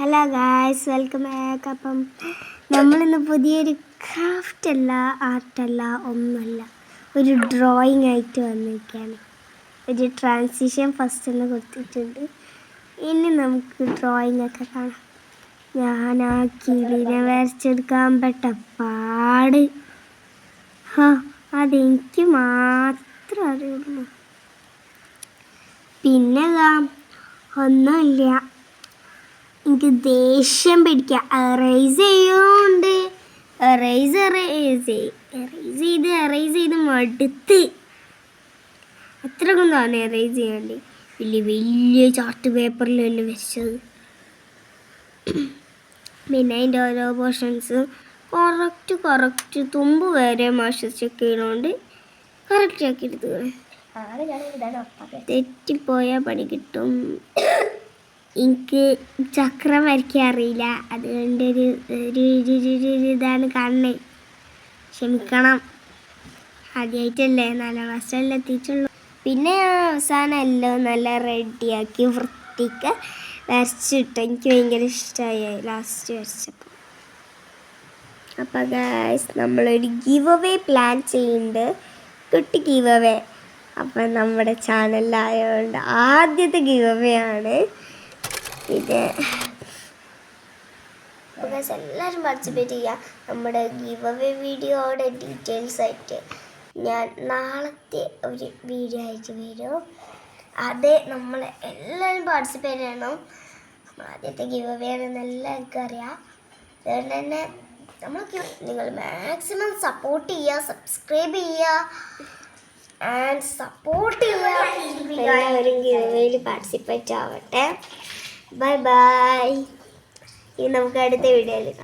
Hello guys, welcome back. അപ്പം നമ്മളിന്ന് പുതിയൊരു ക്രാഫ്റ്റ് അല്ല, ആർട്ടല്ല, ഒന്നുമല്ല, ഒരു ഡ്രോയിങ് ആയിട്ട് വന്നിരിക്കുകയാണ്. ഒരു ട്രാൻസിഷൻ ഫസ്റ്റ് എന്ന് കൊടുത്തിട്ടുണ്ട്. ഇനി നമുക്ക് ഡ്രോയിങ് ഒക്കെ കാണാം. ഞാൻ ആ കിളിനെ വരച്ചെടുക്കാൻ പെട്ട പാട്, അതെനിക്ക് മാത്രം അറിയുള്ളൂ. പിന്നെ ഒന്നുമില്ല, എനിക്ക് ദേഷ്യം പിടിക്കുക. എറേസ് ചെയ്യുന്നുണ്ട്, എറേസ് ചെയ്ത് മടുത്ത്. അത്രക്കും തോന്നി എറേസ് ചെയ്യാണ്ട്. വലിയ ചാർട്ട് പേപ്പറിലല്ലേ വെച്ചത്. പിന്നെ അതിൻ്റെ ഓരോ പോർഷൻസ് കറക്റ്റ് തുമ്പ് വരെ മാഷ് ചെക്ക് ചെയ്യണോണ്ട് കറക്റ്റ് ആക്കി എടുത്തുകളെ. തെറ്റിപ്പോയാൽ പണി കിട്ടും. എനിക്ക് ചക്രം വരയ്ക്കാൻ അറിയില്ല, അതുകൊണ്ടൊരു ഇതാണ് കാണുന്നത്. ക്ഷമിക്കണം, ആദ്യമായിട്ടല്ലേ, 4ാം ക്ലാസ്സിലല്ലേ എത്തിയിട്ടുള്ളൂ. പിന്നെ അവസാനം എല്ലാം നല്ല റെഡിയാക്കി വൃത്തിക്ക് വരച്ചിട്ട് എനിക്ക് ഭയങ്കര ഇഷ്ടമായി ലാസ്റ്റ് വരച്ചപ്പോൾ. അപ്പോൾ ഗായ്സ്, നമ്മളൊരു ഗിവ് അവേ പ്ലാൻ ചെയ്യുന്നുണ്ട്, കുട്ടി ഗിവ് അവേ. അപ്പം നമ്മുടെ ചാനലിലായതുകൊണ്ട് ആദ്യത്തെ ഗിവ് അവേ ആണ് ഇത്. അപ്പോൾ ഗായ്സ്, എല്ലാവരും പാർട്ടിസിപ്പേറ്റ് ചെയ്യുക. നമ്മുടെ ഗിവ് അവേ വീഡിയോയുടെ ഡീറ്റെയിൽസ് ആയിട്ട് ഞാൻ നാളത്തെ ഒരു വീഡിയോ ആയിട്ട് വരും. അത് നമ്മൾ എല്ലാവരും പാർട്ടിസിപ്പേറ്റ് ചെയ്യണം. ആദ്യത്തെ ഗിവ് അവേ ആണെന്ന് എല്ലാവർക്കും അറിയാം. അതുകൊണ്ട് തന്നെ നിങ്ങൾ മാക്സിമം സപ്പോർട്ട് ചെയ്യുക, സബ്സ്ക്രൈബ് ചെയ്യുക ആൻഡ് സപ്പോർട്ട് ചെയ്യുക. എല്ലാവരും ഗിവ് അവേയിൽ പാർട്ടിസിപ്പേറ്റ് ആവട്ടെ. Bye bye. ഇനി നമുക്ക് അടുത്ത വീഡിയോയിൽ കാണാം.